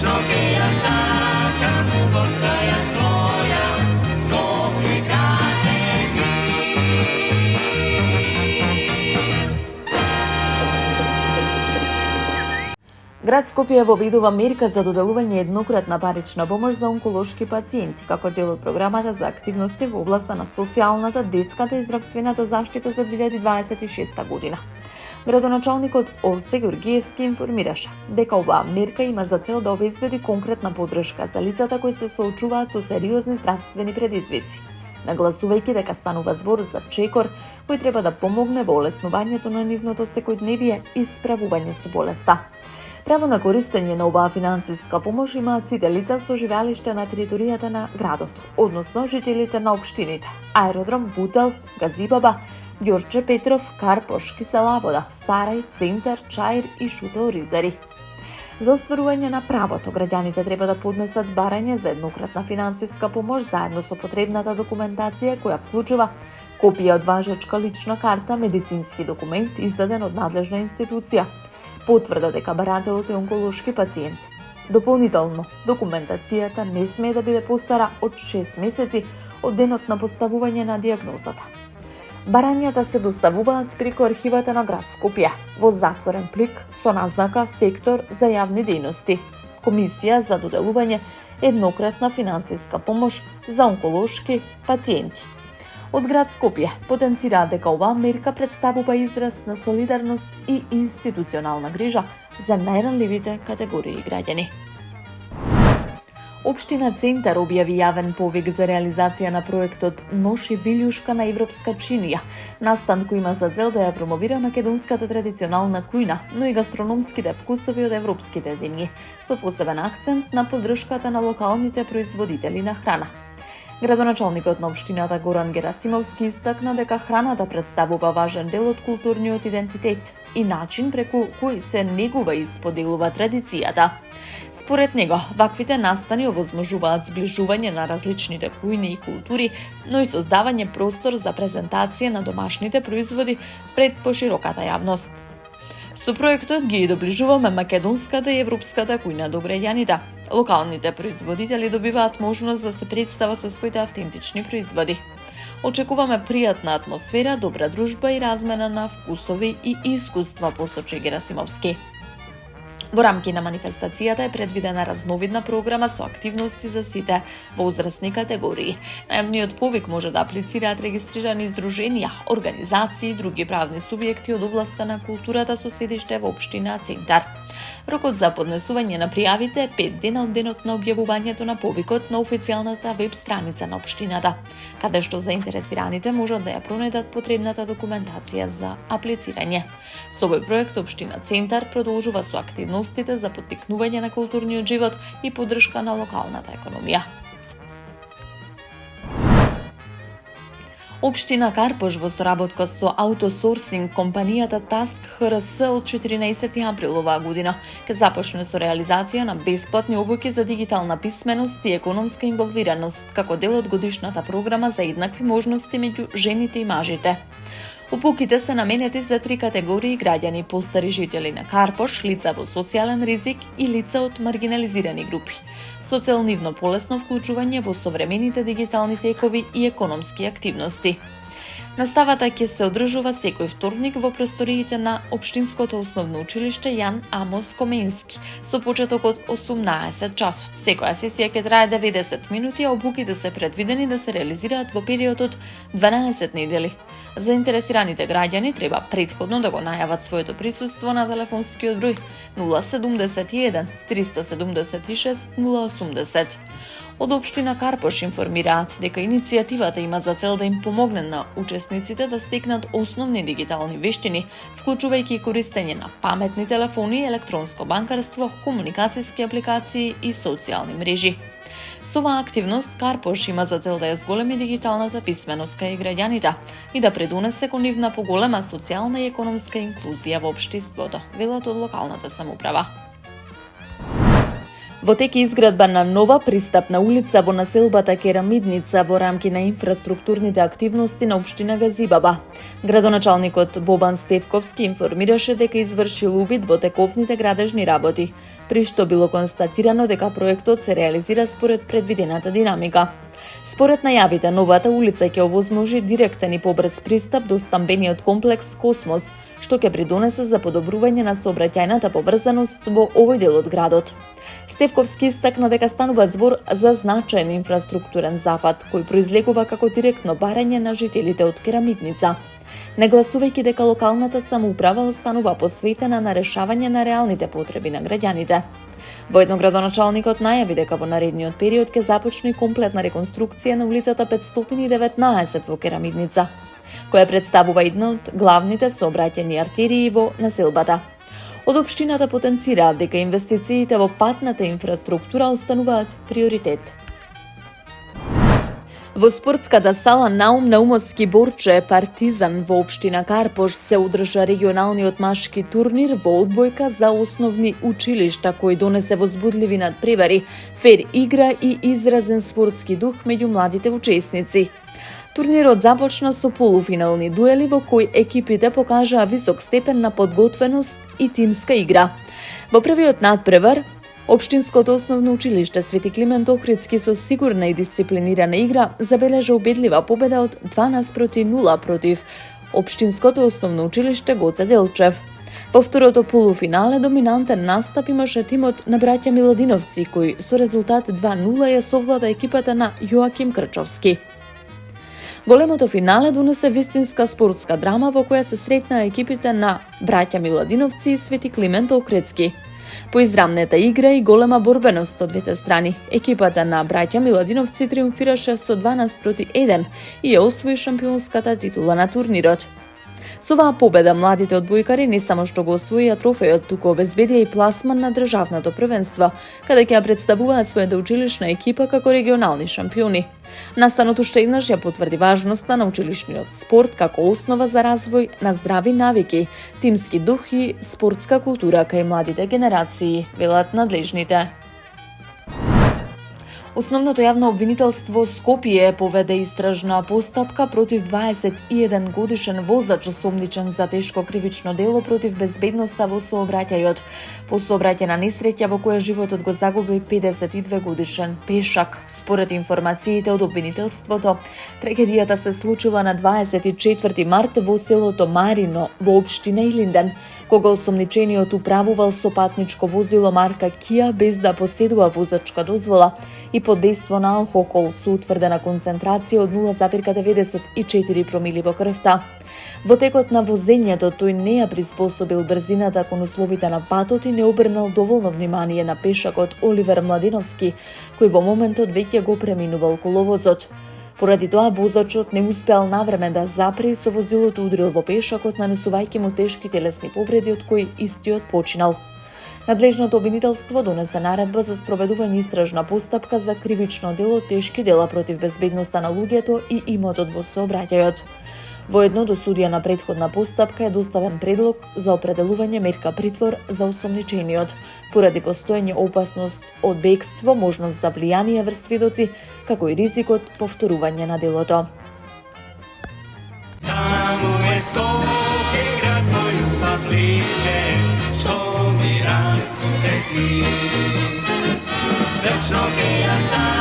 Вечно я сакам постоја своја, Скопје кажи ми. Град Скопје воведува мерка за доделување еднократна парична помош за онколошки пациенти, како дел од програмата за активности во областа на социјалната, детската и здравствената заштита за 2026 година. Градоначалникот Орце Георгиевски информираше дека оваа мерка има за цел да обезбеди конкретна поддршка за лицата кои се соочуваат со сериозни здравствени предизвици, нагласувајќи дека станува збор за чекор кој треба да помогне во олеснувањето на нивното секојдневие и справување со болеста. Право на користење на оваа финансиска помош имаат сите лица со живеалиште на територијата на градот, односно жителите на општините Аеродром, Бутел, Газибаба, Ѓорче Петров, Карпош, Кисела Вода, Сарај, Центар, Чаир и Шутел Ризари. За остварување на правото, граѓаните треба да поднесат барање за еднократна финансиска помош заедно со потребната документација која вклучува копија од важечка лична карта, медицински документ издаден од надлежна институција, потврда дека барателот е онколошки пациент. Дополнително, документацијата не смее да биде постара од 6 месеци од денот на поставување на дијагнозата. Барањата се доставуваат преку архивата на град Скопје во затворен плик со назнака Сектор за јавни дејности, Комисија за доделување еднократна финансиска помош за онколошки пациенти. Од град Скопје потенцираат дека оваа мерка представува израз на солидарност и институционална грижа за најранливите категории граѓани. Општина Центар објави јавен повик за реализација на проектот Ноши вилјушка на европска чинија, настан кој има за цел да ја промовира македонската традиционална кујна, но и гастрономските вкусови од европските земји, со посебен акцент на поддршката на локалните производители на храна. Градоначалникот на општината Горан Герасимовски истакна дека храната представува важен дел од културниот идентитет и начин преку кој се негува и споделува традицијата. Според него, ваквите настани овозможуваат зближување на различните кујни и култури, но и создавање простор за презентација на домашните производи пред пошироката јавност. Со проектот ги доближуваме македонската и европската кујна до граѓаните. Локалните производители добиваат можност да се представат со своите автентични производи. Очекуваме пријатна атмосфера, добра дружба и размена на вкусови и искуства, посочи Герасимовски. Во рамки на манифестацијата е предвидена разновидна програма со активности за сите возрастни категории. На јавниот повик може да аплицираат регистрирани здруженија, организации и други правни субјекти од областа на културата со седиште во општина Центар. Рокот за поднесување на пријавите е 5 дена од денот на објавувањето на повикот на официјалната веб страница на општината, каде што заинтересираните можат да ја пронедат потребната документација за аплицирање. Со овој проект општина Центар продолжува со активностите за поттикнување на културниот живот и поддршка на локалната економија. Општина Карпош во соработка со аутосорсинг компанијата Task ХРС од 14 април оваа година ќе започне со реализација на бесплатни обуки за дигитална писменост и економска инволвираност како дел од годишната програма за еднакви можности меѓу жените и мажите. Обуките се наменети за 3 категории граѓани: постари жители на Карпош, лица во социјален ризик и лица од маргинализирани групи, со цел нивно полесно вклучување во современите дигитални текови и економски активности. Наставата ќе се одржува секој вторник во просториите на Општинското основно училиште Јан Амос Коменски, со почеток од 18 часот. Секоја сесија ќе трае 90 минути, а обуките се предвидени да се реализираат во период од 12 недели. Заинтересираните граѓани треба претходно да го најават своето присуство на телефонскиот број 071 376 080. Од општина Карпош информираат дека иницијативата има за цел да им помогне на учесниците да стекнат основни дигитални вештини, вклучувајќи користење на паметни телефони, електронско банкарство, комуникацијски апликации и социјални мрежи. Со оваа активност Карпош има за цел да ја зголеми дигиталната писменост кај граѓаните и да предонесе кон нивна поголема социјална и економска инклузија во општеството, велат од локалната самоуправа. Во тек е изградба на нова пристапна улица во населбата Керамидница во рамки на инфраструктурните активности на општина Газибаба. Градоначалникот Бобан Стевковски информираше дека извршил увид во тековните градежни работи, при што било констатирано дека проектот се реализира според предвидената динамика. Според најавите, новата улица ќе овозможи директен и побрз пристап до стамбениот комплекс Космос, што ќе придонесе за подобрување на сообраќајната поврзаност во овој дел од градот. Стевковски истакна дека станува збор за значаен инфраструктурен зафат, кој произлегува како директно барање на жителите од Керамидница, нагласувајќи дека локалната самоуправа останува посветена на решавање на реалните потреби на граѓаните. Воедно градоначалникот најави дека во наредниот период ќе започне комплетна реконструкција на улицата 519 во Керамидница, која представува една од главните сообраќајни артерии во населбата. Од општината потенцираат дека инвестициите во патната инфраструктура остануваат приоритет. Во спортската сала Наум Наумовски Борче Партизан во општина Карпош се одржа регионалниот машки турнир во одбојка за основни училишта, кој донесе возбудливи надпревари, фер игра и изразен спортски дух меѓу младите учесници. Турнирот започна со полуфинални дуели во кои екипите покажаа висок степен на подготвеност и тимска игра. Во првиот надпревар, Општинското основно училиште Свети Климент Охридски со сигурна и дисциплинирана игра забележа убедлива победа од 12-0 против Општинското основно училиште Гоце Делчев. Во второто полуфинале доминантен настап имаше тимот на браќа Миладиновци, кој со резултат 2-0 ја совлада екипата на Јоаким Крчовски. Големото финале донесе вистинска спортска драма во која се сретнаа екипите на браќа Миладиновци и Свети Климент Охридски. По израмната игра и голема борбеност од двете страни, екипата на браќа Миладиновци триумфираше со 12-1 и ја освои шампионската титула на турнирот. Со оваа победа младите одбојкари не само што го освоија трофејот, туку обезбедија и пласман на државното првенство, каде ќе ја представуваат својата училишна екипа како регионални шампиони. Настанот уште еднаш ја потврди важноста на училишниот спорт како основа за развој на здрави навики, тимски дух и спортска култура кај младите генерации, велат надлежните. Основното јавно обвинителство Скопје поведе истражна постапка против 21 годишен возач осомничен за тешко кривично дело против безбедноста во сообраќајот. По сообраќајна несреќа во која животот го загуби 52 годишен пешак. Според информациите од обвинителството, трагедијата се случила на 24 март во селото Марино во општина Илинден, кога осомничениот управувал со патничко возило марка Кија без да поседува возачка дозвола и под дејство на алкохол со утврдена концентрација од 0,94 промили во крвта. Во текот на возењето тој не ја приспособил брзината кон условите на патот и не обрнал доволно внимание на пешакот Оливер Младеновски, кој во моментот веќе го преминувал коловозот. Поради тоа возачот не успеал навреме да запре и со возилото удрил во пешакот, нанесувајќи му тешки телесни повреди од кои истиот починал. Надлежното обвинителство донесе наредба за спроведување истражна постапка за кривично дело тешки дела против безбедноста на луѓето и имотот во сообраќајот. Воедно до судија на претходна постапка е доставен предлог за определување мерка притвор за осомничениот, поради постоење опасност од бегство, можност за влијание врз сведоци, како и ризикот повторување на делото. Таму е Скопје, град мој љубав лише, што ми расуте сни. Вечно ќе ја